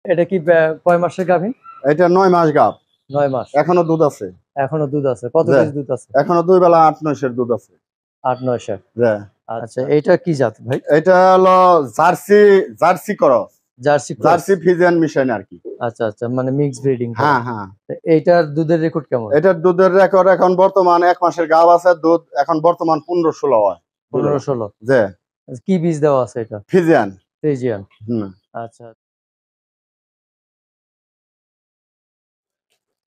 এটা কি কয় মাসের গাভীন? এটা 9 মাস গাব। 9 মাস। এখনো দুধ আছে। এখনো দুধ আছে। কত জি। কেজি দুধ আছে? এখনো 2 বেলা 8-9 সের দুধ আছে। 8-9 সের। জি। আচ্ছা, এইটা কি জাত ভাই? এটা হলো Jersey cross. Jersey cross. Jersey Friesian মিশাইন আর কি। আচ্ছা, আচ্ছা, মানে মিক্স ব্রিডিং করা। হ্যাঁ, হ্যাঁ। এইটার দুধের রেকর্ড কেমন? এটার দুধের রেকর্ড এখন বর্তমান 1 মাসের গাব আছে, দুধ এখন বর্তমান 15-16 হয়। 15-16। জি। কি বীজ দেওয়া আছে এটা? ফিজিয়ান। ফ্রিজিয়ান। হুম। আচ্ছা।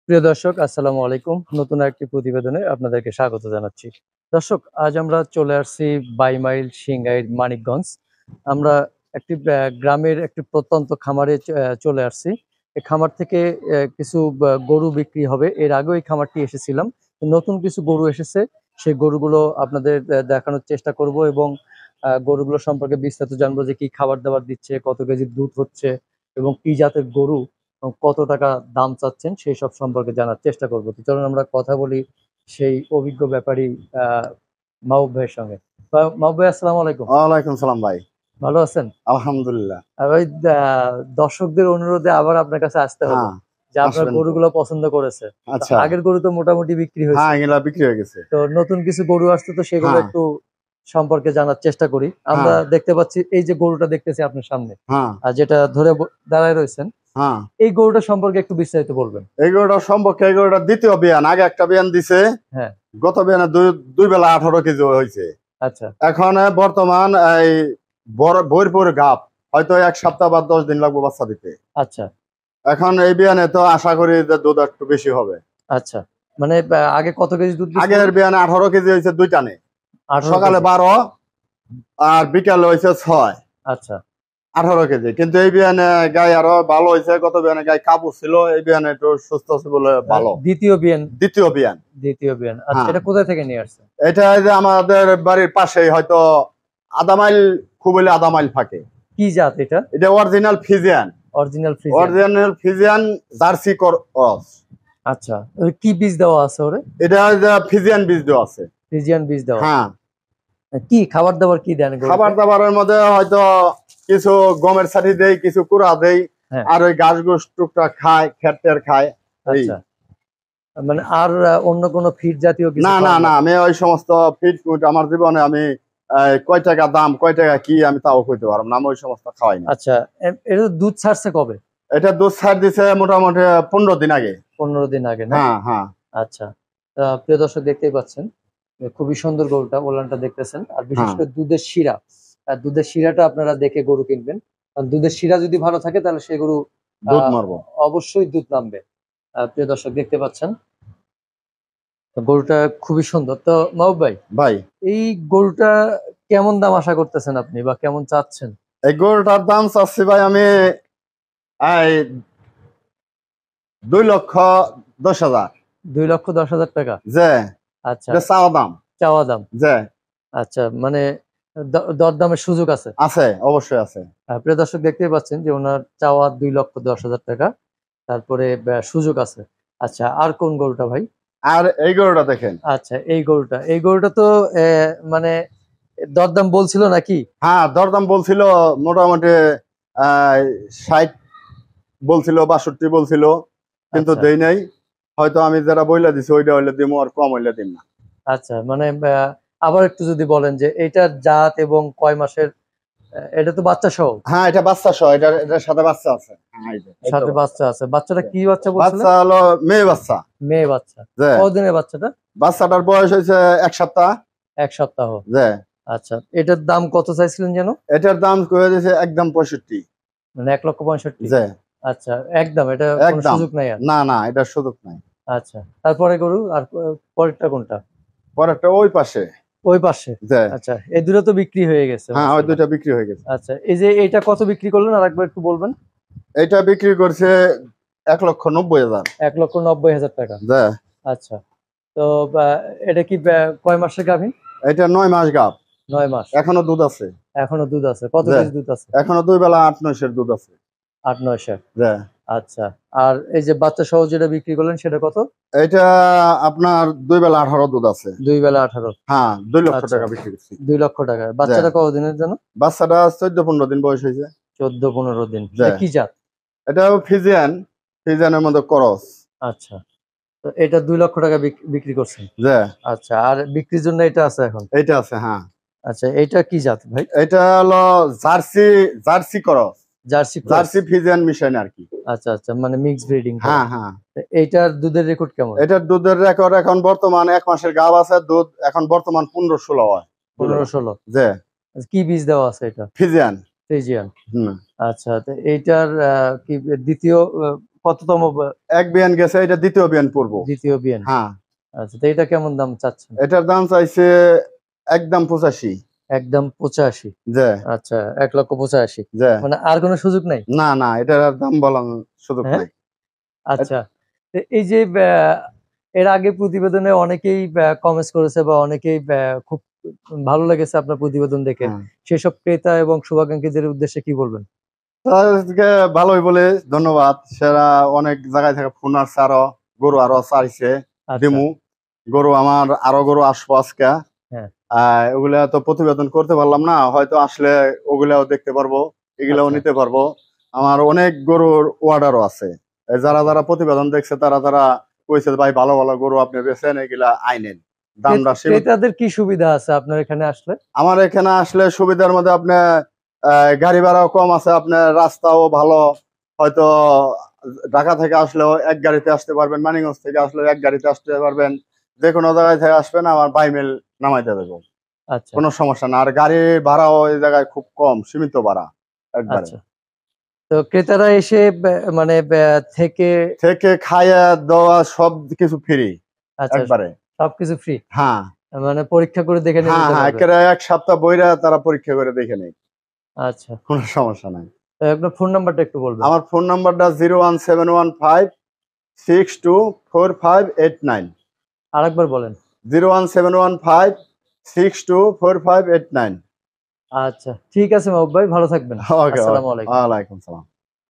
প্রিয় দর্শক, আসসালামু আলাইকুম। নতুন একটি প্রতিবেদনে আপনাদেরকে স্বাগত জানাচ্ছি। দর্শক, আজ আমরা চলে আসছি 22 মাইল সিংগাইর মানিকগঞ্জ। আমরা একটি গ্রামের একটি প্রত্যন্ত খামারে চলে আসছি। এই খামার থেকে কিছু গরু বিক্রি হবে। এর আগেও এই খামারটি এসেছিলাম। নতুন কিছু গরু এসেছে, সেই গরুগুলো আপনাদের দেখানোর চেষ্টা করব এবং গরুগুলো সম্পর্কে বিস্তারিত জানবো যে কি খাবার দাবার দিচ্ছে, কত কেজি দুধ হচ্ছে এবং কি জাতের গরু এবং কত টাকা দাম চাচ্ছেন সেই সব সম্পর্কে জানার চেষ্টা করবো। তো চলুন আমরা কথা বলি সেই অভিজ্ঞ ব্যাপারী মাহবুব ভাইয়ের সঙ্গে। মাহবুব ভাই, আসসালামু আলাইকুম। ওয়ালাইকুম সালাম ভাই। ভালো আছেন? আলহামদুলিল্লাহ। আর ভাই, দর্শকদের অনুরোধে আবার আপনার কাছে আসতে হলো হ্যাঁ, যে আপনার আসবেন তো। গরুগুলো পছন্দ করেছে। তো আচ্ছা। আগের গরু তো মোটামুটি বিক্রি হ্যাঁ, হয়েছে, এগুলা বিক্রি হয়ে গেছে। তো নতুন কিছু গরু আসছে, তো সেগুলো হ্যাঁ, একটু সম্পর্কে জানার চেষ্টা করি। আমরা হ্যাঁ, দেখতে পাচ্ছি এই যে গরুটা দেখতেছি আপনার সামনে, হ্যাঁ, আর যেটা ধরে দাঁড়ায় রয়েছেন, হ্যাঁ। এই গরুটা সম্পর্কে একটু বিস্তারিত বলবেন। এগুলোটা সম্পর্কে এগুলোটা দ্বিতীয় বিয়ান। আগে একটা বিয়ান দিছে। হ্যাঁ। গত বিয়ানে দুই বেলা 18 কেজি হয়েছে। আচ্ছা। এখন বর্তমান এই ভরপুর গাব, হয়তো 1 সপ্তাহ বা 10 দিন লাগবে বাচ্চা দিতে। আচ্ছা। এখন এই বিয়ানে তো আশা করি যে দুধ একটু বেশি হবে। আচ্ছা, মানে আগে কত কেজি দুধ দিছিল? আগের বিয়ানে 18 কেজি হয়েছে 2 টানে। 18 সকালে কেজি। 12 আর বিকালে হয়েছে 6। আচ্ছা। 18 কেজি। কিন্তু এই বিয়ানে গাই আরো ভালো হয়েছে। গত বিয়ানে গাই কাবু ছিল, এই বিয়ানে একটু সুস্থ আছে বলে ভালো। দ্বিতীয় বিয়ান। দ্বিতীয় বিয়ান। দ্বিতীয় বিয়ান। আচ্ছা, হ্যাঁ। এটা কোথায় থেকে নিয়ে আসছে? এটা এই যে আমাদের বাড়ির পাশেই, হয়তো আধা মাইল, খুব হলে আধা মাইল থাকে। কি জাত এটা? এটা original Friesian. Original Friesian. Original Friesian jersey cross. আচ্ছা, কি বীজ দেওয়া আছে ওরে? এটা যে ফিজিয়ান বীজ দেওয়া আছে। ফ্রিজিয়ান বীজ দেওয়া। হ্যাঁ। কি খাবার দাবার কি দেন গরুকে? খাবার দাবারের মধ্যে হয়তো কিছু গমের ছাটি দেই, কিছু কুড়া দেই। হ্যাঁ। আর ওই ঘাস ঘুষ টুকটাক খায়, খেটের খায়। আচ্ছা, মানে আর অন্য কোনো ফিড জাতীয় কিছু না, না, খাওয়ান না, আমি ওই সমস্ত ফিড ফুড আমার জীবনে আমি কয় টাকা দাম, কয় টাকা কি আমি তাও কইতে পারবো না। আমি ওই সমস্ত খাওয়াই না। আচ্ছা, এটা দুধ ছাড়ছে কবে? এটা দুধ ছাড় দিছে মোটামুটি 15 দিন আগে। 15 দিন আগে না? হ্যাঁ, হ্যাঁ। আচ্ছা, প্রিয় দর্শক, দেখতেই পাচ্ছেন খুবই সুন্দর গরুটা, ওলানটা দেখতেছেন। আর বিশেষ করে দুধের শিরা, আর দুধের শিরাটা আপনারা দেখে গরু কিনবেন, কারণ দুধের শিরা যদি ভালো থাকে তাহলে সেই গরু দুধ মারবো। অবশ্যই দুধ নামবে। প্রিয় দর্শক, দেখতে পাচ্ছেন তো গরুটা খুবই সুন্দর। তো মাহবুব ভাই, ভাই, এই গরুটা কেমন দাম আশা করতেছেন আপনি, বা কেমন চাচ্ছেন? এই গরুটার দাম চাচ্ছি ভাই আমি এই 2,10,000। 2,10,000 টাকা? যে আচ্ছা, এটা চাওয়া দাম। চাওয়া দাম। যে আচ্ছা, মানে দরদামের সুযোগ আছে? আছে, অবশ্যই আছে। প্রিয় দর্শক, দেখতেই পাচ্ছেন যে ওনার চাওয়া 2,10,000 টাকা, তারপরে সুযোগ আছে। আচ্ছা, আর কোন গরুটা ভাই? আর এই গরুটা দেখেন। আচ্ছা, এই গরুটা তো মানে দরদাম বলছিল নাকি? হ্যাঁ, দরদাম বলছিল মোটামুটি 60 বলছিল, 62 বলছিল, কিন্তু আচ্ছা। দেই নাই। হয়তো আমি যারা বইলা দিছি ওইটা হইলে দিমু, আর কম হইলে দিম না। আচ্ছা, মানে আবার একটু যদি বলেন যে এটার জাত এবং কয় মাসের, এটা তো বাচ্চা সহ? হ্যাঁ, এটা বাচ্চা সহ। এটার সাথে বাচ্চা আছে। হ্যাঁ, এই যে, এই তো সাথে বাচ্চা আছে। বাচ্চাটা কি বাচ্চা বলছিলেন? বাচ্চা হলো মেয়ে বাচ্চা। মেয়ে বাচ্চা। যে কতদিনের বাচ্চাটা? বাচ্চাটার বয়স হয়েছে 1 সপ্তাহ। 1 সপ্তাহ। যে আচ্ছা, এটার দাম কত চাইছিলেন যেন? এটার দাম করে দিয়েছে একদম 65। মানে 1,65,000? যে আচ্ছা, একদম, এটা কোনো একদম। সুযোগ নাই আর? না, না, এটার সুযোগ নাই। আচ্ছা, তারপরে গরু আর পরেরটা কোনটা? পরেরটা ওই পাশে। ওই পাশে। যে আচ্ছা, এই দুটো তো বিক্রি হয়ে গেছে? হ্যাঁ, ওই দুইটা বিক্রি হয়ে গেছে। আচ্ছা, এই যে এইটা কত বিক্রি করলেন আর একবার একটু বলবেন? এটা বিক্রি করছে 1,90,000। 1,90,000 টাকা। যে আচ্ছা, তো এটা কি কয় মাসের গাভীন? এটা 9 মাস গাব। 9 মাস। এখনো দুধ আছে। এখনো দুধ আছে? কত যে কেজি দুধ আছে? এখনো 2 বেলা 8-9 সের দুধ আছে। 8-9 সের। যে আচ্ছা, আর এই যে বাচ্চা সহ যেটা বিক্রি করলেন সেটা কত? এটা আপনার 2 বেলা 18 দুধ আছে। 2 বেলা 18? হ্যাঁ, 2 লক্ষ আচ্ছা, টাকা বিক্রি করছি। 2 লক্ষ টাকা। বাচ্চাটা কতদিনের জন্য? বাচ্চাটা 14-15 দিন বয়স হয়েছে। 14-15 দিন। যে কি জাত? এটাও ফিজিয়ান, ফিজিয়ানের মধ্যে ক্রস। আচ্ছা, তো এটা 2 লক্ষ টাকা বিক্রি করছেন। যে আচ্ছা, আর বিক্রির জন্য এটা আছে এখন? এইটা আছে, হ্যাঁ। আচ্ছা, এটা কি জাত ভাই? এটা হলো Jersey, Jersey cross, Jersey cross. Jersey Friesian মিশাইন আর কি। আচ্ছা আচ্ছা, মানে মিক্স ব্রিডিং। হ্যাঁ হ্যাঁ। এইটার দুধের রেকর্ড কেমন? এটার দুধের রেকর্ড এখন বর্তমান 1 মাসের গাব আছে, দুধ এখন বর্তমান 15-16 হয়। 15-16? যে কি বীজ দেওয়া আছে এটা? ফিজিয়ান। ফ্রিজিয়ান। হুম। আচ্ছা, তো এইটার কি দ্বিতীয় কততম এক বিয়ান গেছে, এটা দ্বিতীয় বিয়ান পড়বো। দ্বিতীয় বিয়ান? হ্যাঁ। আচ্ছা, তো এটা কেমন দাম চাচ্ছেন? এটার দাম চাইছে একদম 85। একদম 85? যে আচ্ছা, 1,85,000। যে মানে আর কোনো সুযোগ নাই? না না, এটার আর দাম বলার সুযোগ হ্যাঁ? নাই। আচ্ছা, তো এই যে এর আগে প্রতিবেদনে অনেকেই কমেন্টস করেছে বা অনেকেই খুব ভালো লেগেছে আপনার প্রতিবেদন দেখে, হ্যাঁ। সেসব ক্রেতা এবং শুভাকাঙ্ক্ষীদের উদ্দেশ্যে কি বলবেন? তাদেরকে ভালোই বলে ধন্যবাদ। সেরা অনেক জায়গায় থেকে ফোন আসছে, আরো গরু আরো চাইছে আচ্ছা। দিমু। গরু আমার আরো গরু আসবো আজকে। হ্যাঁ। ওগুলা তো প্রতিবেদন করতে পারলাম না, হয়তো আসলে ওগুলাও দেখতে পারবো, এগুলাও আচ্ছা। নিতে পারবো। আমার অনেক গরুর অর্ডারও আছে। যারা যারা প্রতিবেদন দেখছে তারা কইছে ভাই ভালো ভালো গরু আপনি বেছেন, এগুলা আইনেন। দামটা ক্রেতাদের কি সুবিধা আছে আপনার এখানে আসলে? আমার এখানে আসলে সুবিধার মধ্যে আপনার গাড়ি ভাড়াও কম আছে, আপনার রাস্তাও ভালো। হয়তো ঢাকা থেকে আসলেও এক গাড়িতে আসতে পারবেন, মানিকগঞ্জ থেকে আসলেও এক গাড়িতে আসতে পারবেন। যে কোনো জায়গায় থেকে আসবেন, আমার বাইমেল নামাইতে দেবো, আচ্ছা কোনো সমস্যা না। আর গাড়ি ভাড়াও এই জায়গায় খুব কম, সীমিত ভাড়া একবারে। আচ্ছা, তো ক্রেতারা এসে মানে থেকে থেকে খাইয়া দেওয়া সব কিছু ফ্রি আচ্ছা, একবারে। সবকিছু ফ্রি? হ্যাঁ মানে পরীক্ষা করে দেখে নিতে হ্যাঁ হ্যাঁ, পারবে? একেবারে 1 সপ্তাহ বইরা তারা পরীক্ষা করে দেখে নেই, আচ্ছা, কোনো সমস্যা নাই। তো আপনার ফোন নাম্বারটা একটু বলবেন? আমার ফোন নাম্বারটা 01715624589। আরেকবার বলেন। 01715624589। আচ্ছা, ঠিক আছে মাহবুব ভাই, ভালো থাকবেন। ওকে, আসসালামু আলাইকুম। ওয়ালাইকুম সালাম।